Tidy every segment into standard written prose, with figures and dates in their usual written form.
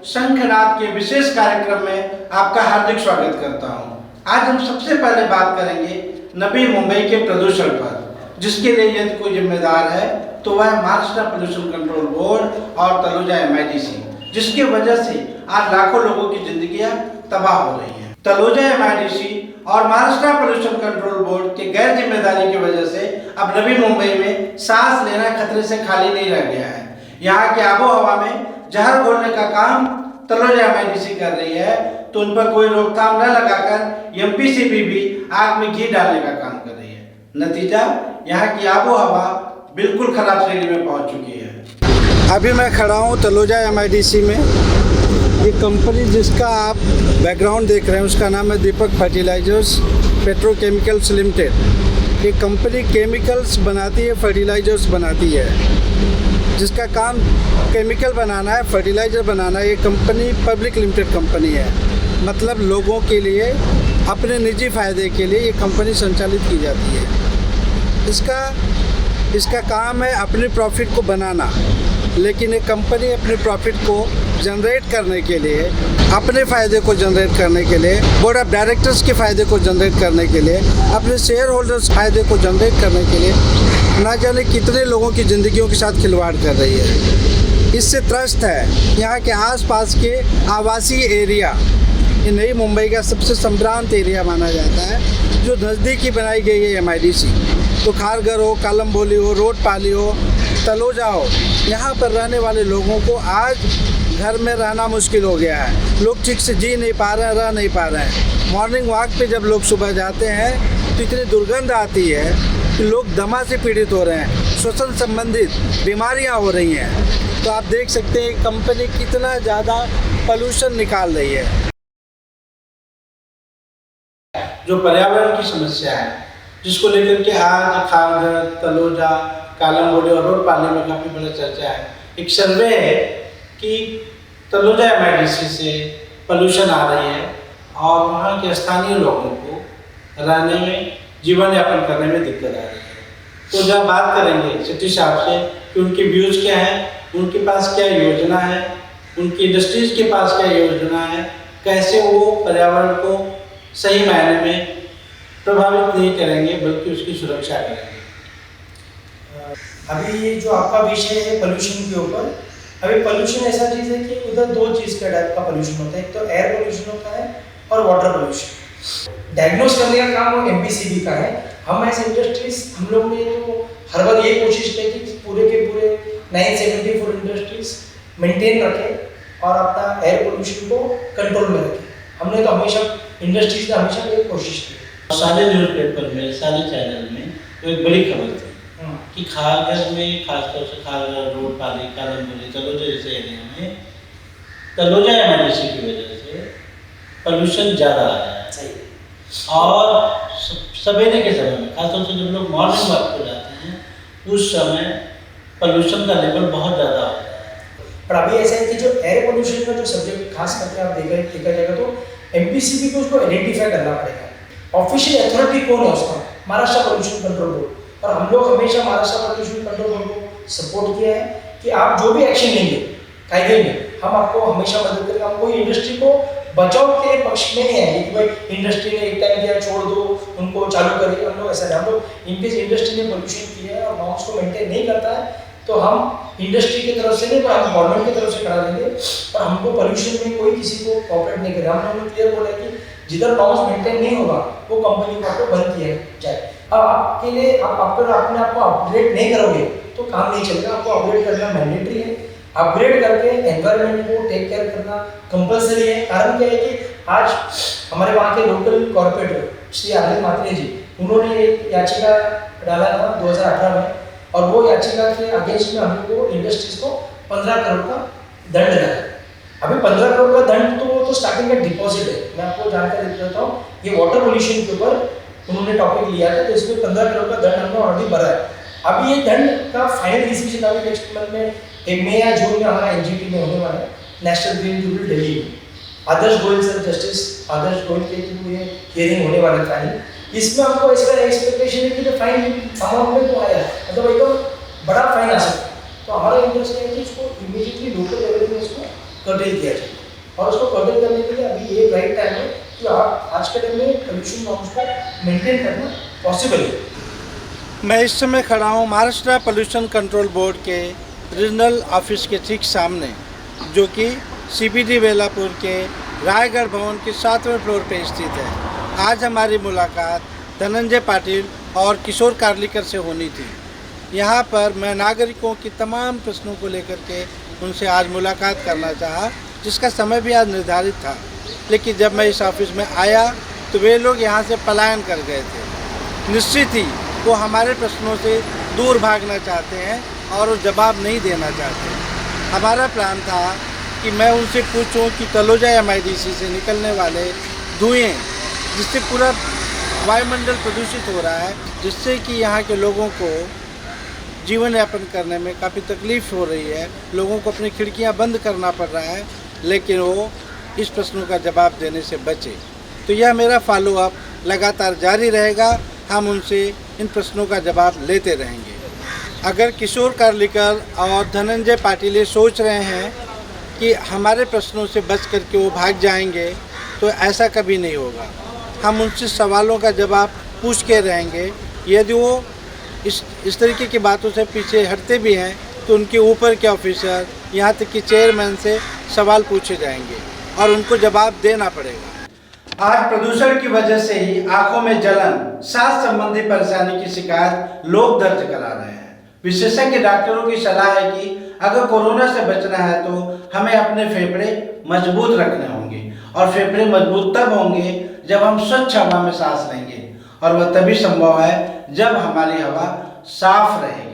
शंखनाद के विशेष कार्यक्रम में आपका हार्दिक स्वागत करता हूं। आज हम सबसे पहले बात करेंगे नवी मुंबई के प्रदूषण पर, जिसके लिए यदि कोई जिम्मेदार है तो वह महाराष्ट्र पोल्यूशन कंट्रोल बोर्ड और तलोजा MIDC, जिसकी वजह से आज लाखों लोगों की जिंदगियां तबाह हो रही हैं। तलोजा MIDC और महाराष्ट्र पोल्यूशन कंट्रोल बोर्ड की गैर जिम्मेदारी की वजह से अब नवी मुंबई में सांस लेना खतरे से खाली नहीं रह गया है। यहाँ के आबो हवा में जहर घोलने का काम तलोजा MIDC कर रही है, तो उन पर कोई रोकथाम न लगाकर MPCB भी आग में घी डालने का काम कर रही है। नतीजा, यहाँ की आबो हवा बिल्कुल खराब श्रेणी में पहुँच चुकी है। अभी मैं खड़ा हूँ तलोजा MIDC में। ये कंपनी जिसका आप बैकग्राउंड देख रहे हैं उसका नाम है दीपक फर्टिलाइजर्स पेट्रोकेमिकल्स लिमिटेड। ये कंपनी केमिकल्स बनाती है, फर्टिलाइजर्स बनाती है, जिसका काम केमिकल बनाना है, फर्टिलाइज़र बनाना है। ये कंपनी पब्लिक लिमिटेड कंपनी है, मतलब लोगों के लिए अपने निजी फ़ायदे के लिए ये कंपनी संचालित की जाती है। इसका काम है अपने प्रॉफिट को बनाना, लेकिन ये कंपनी अपने प्रॉफिट को जनरेट करने के लिए, अपने फ़ायदे को जनरेट करने के लिए, बोर्ड ऑफ डायरेक्टर्स के फ़ायदे को जनरेट करने के लिए, अपने शेयर होल्डर्स फ़ायदे को जनरेट करने के लिए ना जाने कितने लोगों की ज़िंदगियों के साथ खिलवाड़ कर रही है। इससे त्रस्त है यहाँ के आसपास के आवासीय एरिया। ये नई मुंबई का सबसे संभ्रांत एरिया माना जाता है, जो नज़दीकी बनाई गई है MIDC। तो खारघर हो, कालमबोली हो, रोडपाली हो, तलोजा हो, यहाँ पर रहने वाले लोगों को आज घर में रहना मुश्किल हो गया है। लोग ठीक से जी नहीं पा रहे हैं, रह नहीं पा रहे हैं। मॉर्निंग वॉक पे जब लोग सुबह जाते हैं तो इतनी दुर्गंध आती है कि लोग दमा से पीड़ित हो रहे हैं, श्वसन संबंधित बीमारियां हो रही हैं। तो आप देख सकते हैं कंपनी कितना ज़्यादा पोल्यूशन निकाल रही है। जो पर्यावरण की समस्या है, जिसको लेकर के आज खारघर, तलोजा, कालमबोली और रोडपाली में काफ़ी बड़ा चर्चा है। एक सर्वे है कि तलोजा MIDC से पोल्यूशन आ रही है और वहाँ के स्थानीय लोगों को रहने में, जीवन यापन करने में दिक्कत आ रही है। तो जब बात करेंगे सिटी साहब से कि उनके व्यूज़ क्या हैं, उनके पास क्या योजना है, उनकी इंडस्ट्रीज़ के पास क्या योजना है, कैसे वो पर्यावरण को सही मायने में प्रभावित नहीं करेंगे बल्कि उसकी सुरक्षा करेंगे। अभी ये जो आपका विषय है पोल्यूशन के ऊपर, अभी पोल्यूशन ऐसा चीज़ है कि उधर दो चीज़ का टाइप का पोल्यूशन होता है। एक तो एयर पोल्यूशन होता है और वाटर पोल्यूशन। डायग्नोस करने का काम वो MPCB का है। हम एज इंडस्ट्रीज, हम लोग ने तो हर बार ये कोशिश की कि पूरे के पूरे 974 इंडस्ट्रीज मेंटेन रखें और अपना एयर पोल्यूशन को कंट्रोल में रखें। हमने तो हमेशा इंडस्ट्रीज ने हमेशा ये कोशिश की। सारे न्यूज़पेपर में, सारे चैनल में तो एक बड़ी खबर थी कि खारघर में, खासतौर से खारघर, रोडपाली, कालमबोली, तलोजा जैसे एरिया में तलोजा MIDC की वजह से पोल्यूशन ज़्यादा आ रहा है। और सवेरे के समय में, खासतौर से जब लोग मॉर्निंग वॉक पर जाते हैं, उस समय पोल्यूशन का लेवल बहुत ज़्यादा होता है। पर अभी ऐसा है कि जो एयर पोल्यूशन का जो सब्जेक्ट खास करके आप देखा जाएगा तो MPCB को उसको आइडेंटिफाई करना पड़ेगा। ऑफिशियल अथॉरिटी कौन है उसका? Maharashtra pollution control board. और हम लोग हमेशा महाराष्ट्र पोल्यूशन कंट्रोल बोर्ड को सपोर्ट किया है कि आप जो भी एक्शन लेंगे कायदे में, हम आपको हमेशा मदद करेंगे। हम कोई इंडस्ट्री को बचाव के पक्ष में नहीं है कि भाई इंडस्ट्री ने एक टाइम किया छोड़ दो, उनको चालू करिए। हम लोग ऐसा नहीं, हम लोग इनकेस इंडस्ट्री ने पोल्यूशन किया है और नॉर्म्स को मेंटेन नहीं करता है तो हम इंडस्ट्री की तरफ से नहीं, तो हम गवर्नमेंट की तरफ से करा देंगे। और हमको पोल्यूशन में कोई किसी को कॉपरेट नहीं करेगा। हम लोगों ने क्लियर बोला कि जिधर नॉर्म्स मेंटेन नहीं होगा वो कंपनी को आपको बंद किया जाए। अब आपके लिए आप अपने आप को अपग्रेड नहीं करोगे तो काम नहीं चलेगा। आपको अपग्रेड करना मैंडेटरी है। अपग्रेड करके एनवायरनमेंट को टेक केयर करना कंपलसरी है। कारण क्या है कि आज हमारे वहाँ के लोकल कॉर्पोरेटर श्री आनंद मात्रे जी, उन्होंने एक याचिका डाला था 2018 में, और वो याचिका के अगेंस्ट में हम लोग को इंडस्ट्रीज को 15 करोड़ का दंड लगा। अभी 15 करोड़ का दंड तो स्टार्टिंग का डिपॉजिट है। मैं आपको जानकारी देता हूँ, ये वाटर पोल्यूशन के ऊपर उन्होंने टॉपिक लिया था, तो इसमें 15 करोड़ का दंड हमने ऑलरेडी भरा है। अभी ये दंड का फाइनल डिसीजन अभी नेक्स्ट मंथ में, मई या जून में हमारा NGT में होने वाला है, नेशनल ग्रीन ट्रिब्यूनल दिल्ली में। आदर्श गोयल सर, जस्टिस आदर्श गोयल के थ्रू ये हियरिंग होने वाला है फाइनल। इसमें हमको ऐसा एक्सपेक्टेशन है कि जो फाइन अमाउंट में तो आया है, मतलब एकदम बड़ा फाइन आ सकता है। तो हमारा इंटरेस्ट है कि इसको इमीडिएटली लोकल लेवल में इसको कर्टेल किया जाए। और उसको कर्टल करने के लिए अभी ये राइट टाइम है कि आप आज के टाइम में पोल्यूशन नॉर्म्स को मेंटेन करना पॉसिबल है। मैं इस समय खड़ा हूँ महाराष्ट्र पोल्यूशन कंट्रोल बोर्ड के रीजनल ऑफिस के ठीक सामने, जो कि CPD बेलापुर के रायगढ़ भवन के 7वें फ्लोर पे स्थित है। आज हमारी मुलाकात धनंजय पाटिल और किशोर कार्लिकर से होनी थी। यहाँ पर मैं नागरिकों की तमाम प्रश्नों को लेकर के उनसे आज मुलाकात करना चाहा, जिसका समय भी आज निर्धारित था। लेकिन जब मैं इस ऑफिस में आया तो वे लोग यहाँ से पलायन कर गए थे। निश्चित ही वो हमारे प्रश्नों से दूर भागना चाहते हैं और वो जवाब नहीं देना चाहते। हमारा प्लान था कि मैं उनसे पूछूं कि तलोजा MIDC से निकलने वाले धुएं, जिससे पूरा वायुमंडल प्रदूषित हो रहा है, जिससे कि यहाँ के लोगों को जीवन यापन करने में काफ़ी तकलीफ़ हो रही है, लोगों को अपनी खिड़कियाँ बंद करना पड़ रहा है, लेकिन वो इस प्रश्नों का जवाब देने से बचे। तो यह मेरा फॉलोअप लगातार जारी रहेगा। हम उनसे इन प्रश्नों का जवाब लेते रहेंगे। अगर किशोर कार्लिकर और धनंजय पाटिल ये सोच रहे हैं कि हमारे प्रश्नों से बच करके वो भाग जाएंगे, तो ऐसा कभी नहीं होगा। हम उनसे सवालों का जवाब पूछ के रहेंगे। यदि वो इस तरीके की बातों से पीछे हटते भी हैं तो उनके ऊपर के ऑफिसर, यहाँ तक कि चेयरमैन से सवाल पूछे जाएंगे और उनको जवाब देना पड़ेगा। आज प्रदूषण की वजह से ही आंखों में जलन, सांस संबंधी परेशानी की शिकायत लोग दर्ज करा रहे हैं। विशेषज्ञ डॉक्टरों की सलाह है कि अगर कोरोना से बचना है तो हमें अपने फेफड़े मजबूत रखने होंगे, और फेफड़े मजबूत तब होंगे जब हम स्वच्छ हवा में सांस लेंगे, और वह तभी संभव है जब हमारी हवा साफ रहेगी।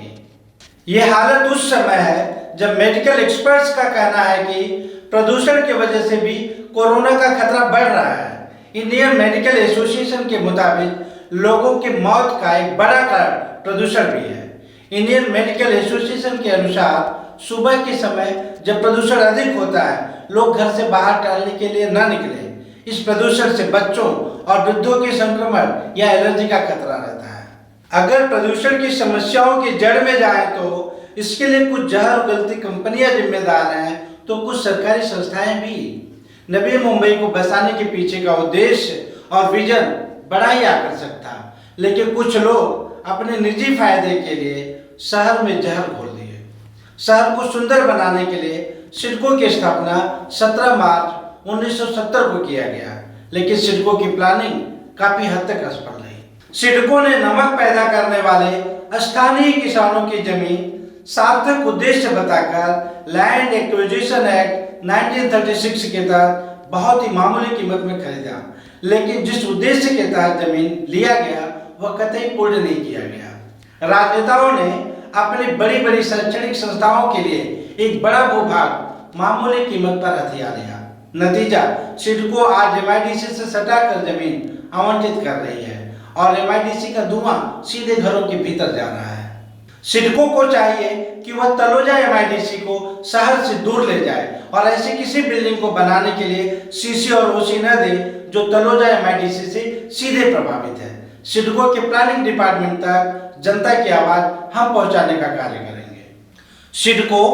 ये हालत उस समय है जब मेडिकल एक्सपर्ट्स का कहना है कि प्रदूषण की वजह से भी कोरोना का खतरा बढ़ रहा है। इंडियन मेडिकल एसोसिएशन के मुताबिक लोगों की मौत का एक बड़ा कारण प्रदूषण भी है। इंडियन मेडिकल एसोसिएशन के अनुसार सुबह के समय जब प्रदूषण अधिक होता है, लोग घर से बाहर टहलने के लिए न निकलें। इस प्रदूषण से बच्चों और वृद्धों के संक्रमण या एलर्जी का खतरा रहता है। अगर प्रदूषण की समस्याओं की जड़ में जाए तो इसके लिए कुछ जहर गलती कंपनियां जिम्मेदार हैं, तो कुछ सरकारी संस्थाएं भी। नवी मुंबई को बसाने के पीछे का उद्देश्य और विजन बड़ा ही आकर्षक था, लेकिन कुछ लोग अपने निजी फायदे के लिए शहर में जहर घोल दिए। शहर को सुंदर बनाने के लिए सिडको की स्थापना 17 मार्च 1970 को किया गया, लेकिन सिडको की प्लानिंग काफी हद तक असफल रही। सिडको ने नमक पैदा करने वाले स्थानीय किसानों की जमीन सार्थक उद्देश्य बताकर लैंड एक्विजिशन एक्ट 1936 के तहत बहुत ही मामूली कीमत में खरीदा, लेकिन जिस उद्देश्य के तहत जमीन लिया गया वह कतई पूर्ण नहीं किया गया। राजनेताओं ने अपनी बड़ी बड़ी शैक्षणिक संस्थाओं के लिए एक बड़ा भूभाग मामूली कीमत पर हथिया लिया। नतीजा, सिडको आज MIDC से सटाकर जमीन आवंटित कर रही है और MIDC का धुआं सीधे घरों के भीतर जा रहा है। सिडको को चाहिए कि वह तलोजा MIDC को शहर से दूर ले जाए और ऐसी किसी बिल्डिंग को बनाने के लिए CC और OC न दे जो तलोजा MIDC से सीधे प्रभावित है। सिडको के प्लानिंग डिपार्टमेंट तक जनता की आवाज हम पहुंचाने का कार्य करेंगे। सिडको,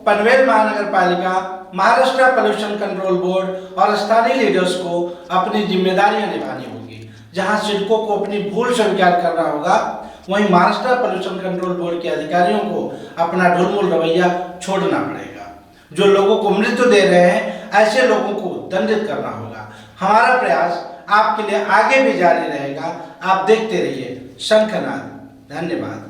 पनवेल महानगर पालिका, महाराष्ट्र पोल्यूशन कंट्रोल बोर्ड और स्थानीय लीडर्स को अपनी जिम्मेदारियां निभानी होगी। जहां सिडको को अपनी भूल स्वीकार करना होगा, वहीं महाराष्ट्र पोल्यूशन कंट्रोल बोर्ड के अधिकारियों को अपना ढुलमुल रवैया छोड़ना पड़ेगा। जो लोगों को मृत्यु दे रहे हैं, ऐसे लोगों को दंडित करना होगा। हमारा प्रयास आपके लिए आगे भी जारी रहेगा। आप देखते रहिए शंखनाद। धन्यवाद।